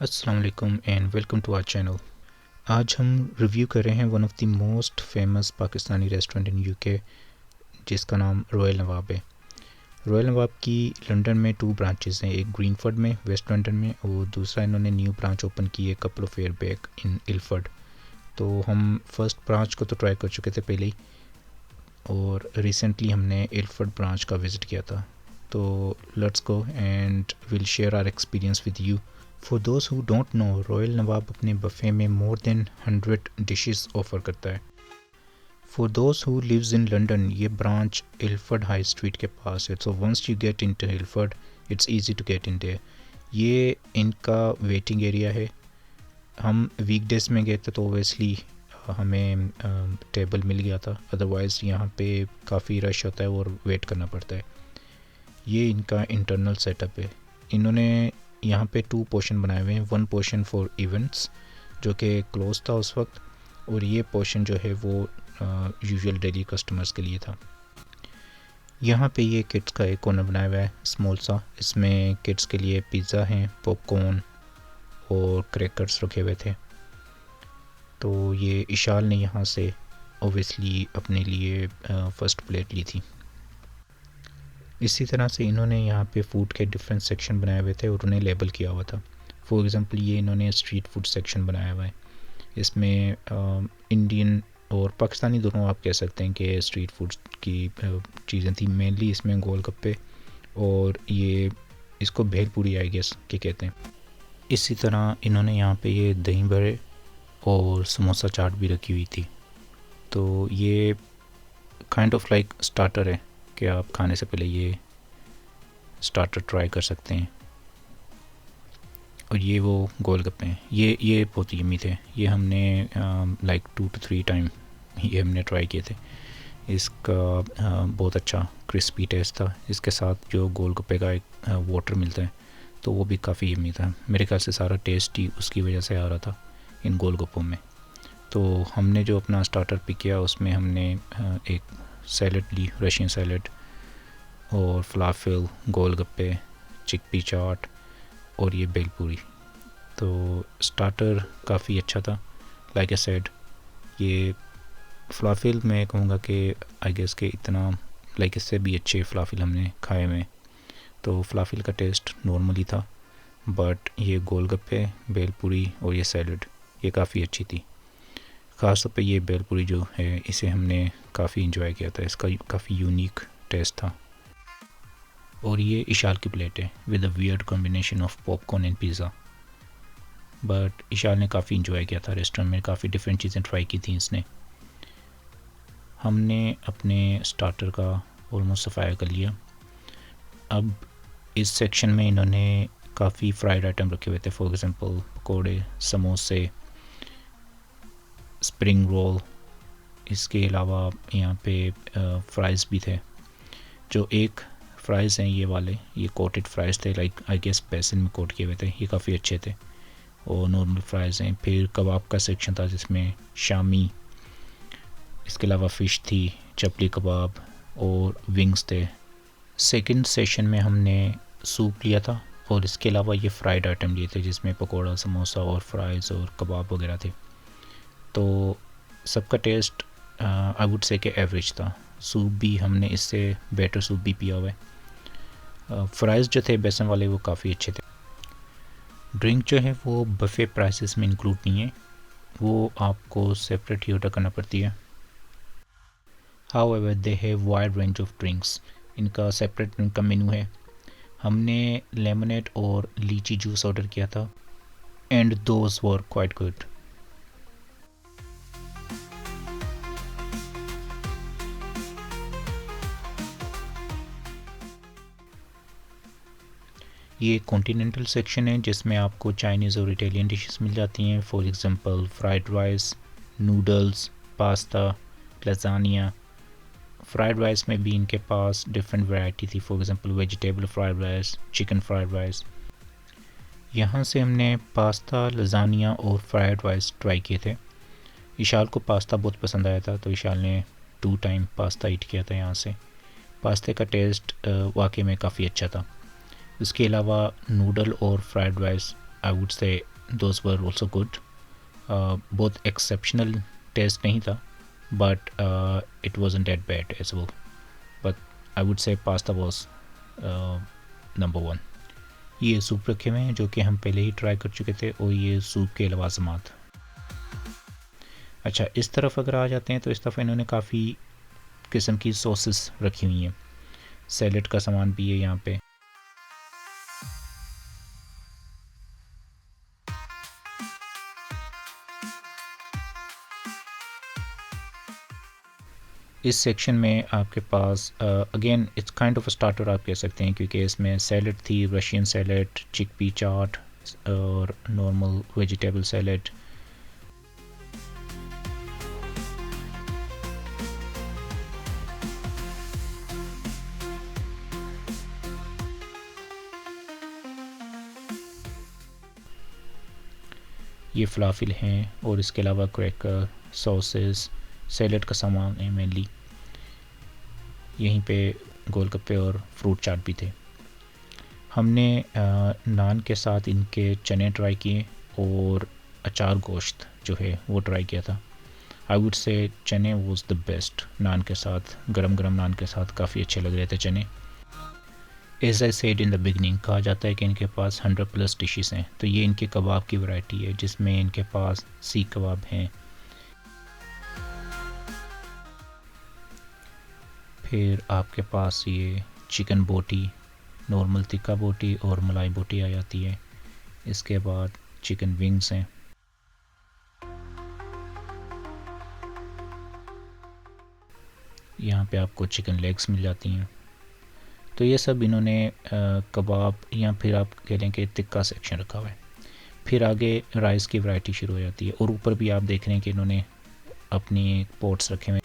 अस्सलाम वालेकुम and welcome to our channel. आज हम रिव्यू कर रहे हैं one of the most famous Pakistani restaurant in UK जिसका नाम रॉयल नवाब है। रॉयल नवाब की लंदन में 2 ब्रांचेस हैं, एक ग्रीनफर्ड में वेस्ट लंदन में और दूसरा इन्होंने न्यू ब्रांच ओपन की है couple of year back in Ilford. तो हम फर्स्ट ब्रांच को तो ट्राई कर चुके थे पहले ही और रिसेंटली हमने इल्फर्ड ब्रांच का विज़िट किया था। तो let's go and will share our experience with you. For those who don't know, Royal Nawab अपने बफ़े में मोर देन 100 डिशेस ऑफ़र करता है। For those who lives in London, ये ब्रांच इल्फर्ड हाई स्ट्रीट के पास है। So once you get into Ilford it's easy to get in there. ये इनका वेटिंग एरिया है। हम वीकडेज में गए थे तो ओबियसली हमें टेबल मिल गया था, अदरवाइज़ यहाँ पे काफ़ी रश होता है और वेट करना पड़ता है। ये इनका इंटरनल सेटअप है। इन्होंने यहाँ पे 2 पोर्शन बनाए हुए हैं, 1 पोर्शन फॉर इवेंट्स जो कि क्लोज था उस वक्त, और ये पोर्शन जो है वो यूजुअल डेली कस्टमर्स के लिए था। यहाँ पे ये किड्स का एक कॉर्नर बनाया हुआ है स्मॉल सा। इसमें किड्स के लिए पिज़्ज़ा हैं, पॉपकॉर्न और क्रैकर्स रखे हुए थे। तो ये इशाल ने यहाँ से ओबियसली अपने लिए फ़र्स्ट प्लेट ली थी। इसी तरह से इन्होंने यहाँ पे फ़ूड के डिफरेंट सेक्शन बनाए हुए थे और उन्हें लेबल किया हुआ था। फॉर एग्ज़ाम्पल ये इन्होंने स्ट्रीट फूड सेक्शन बनाया हुआ है। इसमें इंडियन और पाकिस्तानी दोनों आप कह सकते हैं कि स्ट्रीट फूड की चीज़ें थी। मेनली इसमें गोलगप्पे और ये इसको भेलपूरी आई गेस के कहते हैं। इसी तरह इन्होंने यहाँ पे ये दही बड़े और समोसा चाट भी रखी हुई थी। तो ये काइंड ऑफ लाइक स्टार्टर है कि आप खाने से पहले ये स्टार्टर ट्राई कर सकते हैं। और ये वो गोलगप्पे हैं, ये बहुत यम्मी थे। ये हमने लाइक 2 to 3 टाइम ये हमने ट्राई किए थे। इसका बहुत अच्छा क्रिस्पी टेस्ट था। इसके साथ जो गोलगप्पे का एक वाटर मिलता है तो वो भी काफ़ी यम्मी था। मेरे ख्याल से सारा टेस्ट ही उसकी वजह से आ रहा था इन गोलगप्पों में। तो हमने जो अपना स्टार्टर पिक किया उसमें हमने एक सैलड ली, रशियन सैलड और फलाफल, गोलगप्पे, चिकपी चाट और ये भेलपूरी। तो स्टार्टर काफ़ी अच्छा था। लाइक आई सेड, ये फलाफल मैं कहूँगा कि आई गेस के इतना लाइक इससे भी अच्छे फलाफल हमने खाए हुए। तो फलाफल का टेस्ट नॉर्मली था, बट ये गोलगप्पे, भेलपूरी और ये सैलड ये काफ़ी अच्छी थी। ख़ास तौर पे ये भेलपूरी जो है इसे हमने काफ़ी इंजॉय किया था। इसका काफ़ी यूनिक टेस्ट था। और ये इशाल की प्लेट है with a weird combination of popcorn and pizza. But Ishal ने काफ़ी इंजॉय किया था। रेस्टोरेंट में काफ़ी डिफरेंट चीज़ें ट्राई की थी इसने। हमने अपने स्टार्टर का ऑलमोस्ट सफाया कर लिया। अब इस सेक्शन में इन्होंने काफ़ी फ्राइड आइटम रखे हुए थे। फॉर एग्ज़ाम्पल पकौड़े, समोसे, स्प्रिंग रोल। इसके अलावा यहाँ पे फ्राइज़ भी थे। जो एक फ़्राइज़ हैं ये वाले, ये कोटेड फ़्राइज़ थे, लाइक आई गेस बेसन में कोट किए हुए थे। ये काफ़ी अच्छे थे। और नॉर्मल फ़्राइज़ हैं। फिर कबाब का सेक्शन था जिसमें शामी, इसके अलावा फ़िश थी, चपली कबाब और विंग्स थे। सेकंड सेशन में हमने सूप लिया था और इसके अलावा ये फ्राइड आइटम लिए थे जिसमें पकोड़ा, समोसा और फ्राइज़ और कबाब वगैरह थे। तो सबका टेस्ट आई वुड से कि एवरेज था। सूप भी हमने इससे बेटर सूप भी पिया हुआ है। फ्राइज़ जो थे बेसन वाले वो काफ़ी अच्छे थे। ड्रिंक जो है वो बफ़े प्राइसेस में इंक्लूड नहीं है, वो आपको सेपरेट ही ऑर्डर करना पड़ती है। However they have wide range of drinks. इनका सेपरेट ड्रिंक का मेनू है। हमने लेमनेड और लीची जूस ऑर्डर किया था and those were quite good. ये कॉन्टिनेंटल सेक्शन है जिसमें आपको चाइनीज़ और इटालियन डिशेस मिल जाती हैं। For example fried rice, noodles, pasta, lasagna. Fried rice में भी इनके पास डिफरेंट वैरायटी थी। For example vegetable fried rice, chicken fried rice. यहाँ से हमने पास्ता, लज़ानिया और फ्राइड राइस ट्राई किए थे। इशाल को पास्ता बहुत पसंद आया था तो इशाल ने 2 टाइम पास्ता ईट किया था यहाँ से। पास्ते का टेस्ट वाकई में काफ़ी अच्छा था। इसके अलावा नूडल और fried rice I would say those were also good, बहुत एक्सेप्शनल टेस्ट नहीं था, but it wasn't that bad as well, but I would say pasta was number one. ये सूप रखे हुए हैं जो कि हम पहले ही ट्राई कर चुके थे, और ये सूप के लवाजमात। अच्छा, इस तरफ अगर आ जाते हैं तो इस तरफ इन्होंने काफ़ी किस्म की सॉसेस रखी हुई हैं, सैलेड का सामान भी है यहाँ पे। इस सेक्शन में आपके पास again it's kind of starter आप कह सकते हैं, क्योंकि इसमें सैलेड थी, रशियन सैलेड, चिकपी चाट और नॉर्मल वेजिटेबल सैलेड। ये फलाफिल हैं, और इसके अलावा क्रैकर, सॉसेस, सैलेड का सामान है मेनली। यहीं पे गोलगप्पे और फ्रूट चाट भी थे। हमने नान के साथ इनके चने ट्राई किए, और अचार गोश्त जो है वो ट्राई किया था। आई वुड से चने वॉज द बेस्ट। नान के साथ, गरम गरम नान के साथ काफ़ी अच्छे लग रहे थे चने। As I said in the beginning, कहा जाता है कि इनके पास 100+ डिशेस हैं। तो ये इनके कबाब की वैरायटी है, जिसमें इनके पास सीख कबाब हैं, फिर आपके पास ये चिकन बोटी, नॉर्मल तिक्का बोटी और मलाई बोटी आ जाती है। इसके बाद चिकन विंग्स हैं। यहाँ पे आपको चिकन लेग्स मिल जाती हैं। तो ये सब इन्होंने कबाब, या फिर आप कह लें कि तिक्का सेक्शन रखा हुआ है। फिर आगे राइस की वैरायटी शुरू हो जाती है, और ऊपर भी आप देख रहे हैं कि इन्होंने अपनी पोट्स रखे हुए।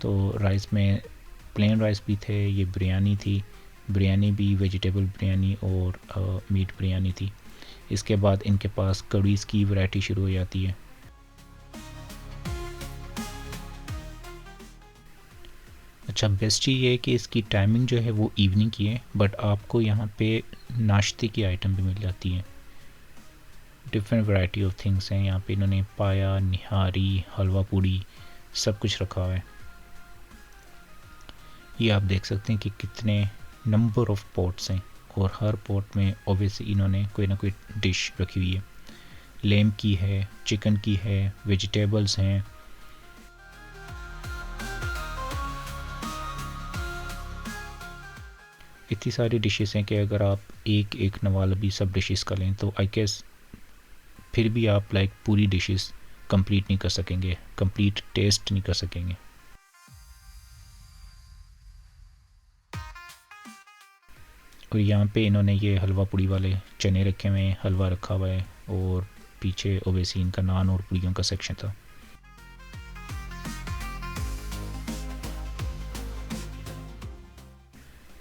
तो राइस में प्लेन राइस भी थे, ये बिरयानी थी, बिरयानी भी वेजिटेबल बिरयानी और मीट बिरयानी थी। इसके बाद इनके पास कढ़ीज़ की वैरायटी शुरू हो जाती है। अच्छा, बेस्ट चीज़ ये है कि इसकी टाइमिंग जो है वो इवनिंग की है, बट आपको यहाँ पे नाश्ते की आइटम भी मिल जाती हैं। डिफरेंट वैरायटी ऑफ थिंग्स हैं यहाँ पे। इन्होंने पाया, निहारी, हलवा पूड़ी, सब कुछ रखा हुआ है। ये आप देख सकते हैं कि कितने नंबर ऑफ पॉट्स हैं, और हर पॉट में ऑब्वियसली इन्होंने कोई ना कोई डिश रखी हुई है। लेम की है, चिकन की है, वेजिटेबल्स हैं। इतनी सारी डिशेस हैं कि अगर आप एक एक नवालबी सब डिशेस का लें तो आई गेस फिर भी आप लाइक पूरी डिशेस कंप्लीट नहीं कर सकेंगे, कंप्लीट टेस्ट नहीं कर सकेंगे। और यहाँ पे इन्होंने ये हलवा पूड़ी वाले चने रखे हुए हैं, हलवा रखा हुआ है, और पीछे ओवैसी इनका नान और पूड़ियों का सेक्शन था।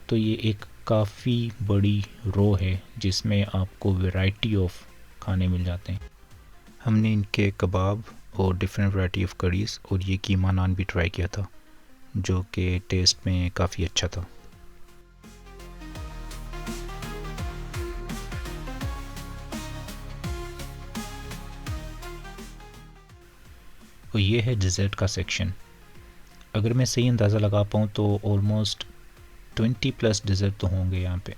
तो ये एक काफ़ी बड़ी रो है जिसमें आपको वैरायटी ऑफ खाने मिल जाते हैं। हमने इनके कबाब और डिफरेंट वैरायटी ऑफ करीज़ और ये कीमा नान भी ट्राई किया था, जो कि टेस्ट में काफ़ी अच्छा था। और ये है डिज़र्ट का सेक्शन। अगर मैं सही अंदाज़ा लगा पाऊँ तो ऑलमोस्ट 20+ डिज़र्ट तो होंगे यहाँ पे,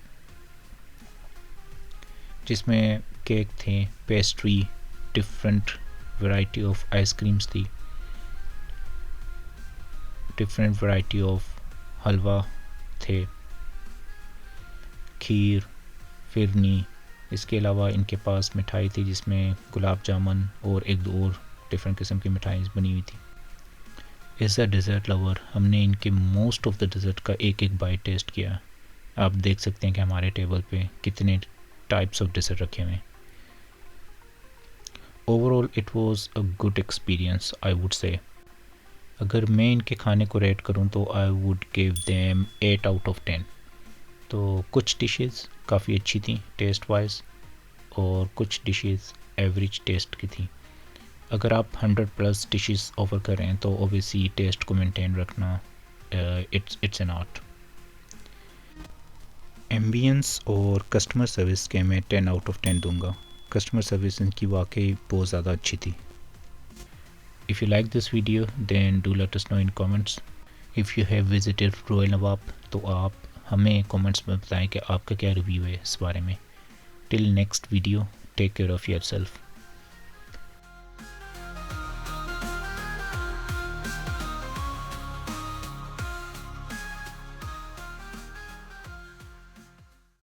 जिसमें केक थे, pastry, different variety of ice creams थी, डिफरेंट वैरायटी ऑफ हलवा थे, खीर, फिरनी। इसके अलावा इनके पास मिठाई थी जिसमें गुलाब जामुन और एक दो और डिफरेंट किस्म की मिठाई बनी हुई थी। एज अ डिज़र्ट लवर हमने इनके मोस्ट ऑफ द डिज़र्ट का एक एक बाइट टेस्ट किया। आप देख सकते हैं कि हमारे टेबल पे कितने टाइप्स ऑफ डिज़र्ट रखे हुए हैं। Overall it was a good experience I would से। अगर मैं इनके खाने को रेट करूं तो I would give them 8 out of 10। तो कुछ डिशेस काफ़ी अच्छी थी टेस्ट वाइज, और कुछ डिशेस एवरेज टेस्ट की थी। अगर आप 100+ डिशेस ऑफ़र कर रहे हैं तो ओबियसली टेस्ट को मेंटेन रखना इट्स एन आर्ट। एम्बियंस और कस्टमर सर्विस के मैं 10 आउट ऑफ 10 दूंगा। कस्टमर सर्विस इनकी वाकई बहुत ज़्यादा अच्छी थी। If you like this video then do let us know in comments. If you have visited Royal Nawab तो आप हमें कमेंट्स में बताएं कि आपका क्या रिव्यू है इस बारे में। Till next video, take care of yourself.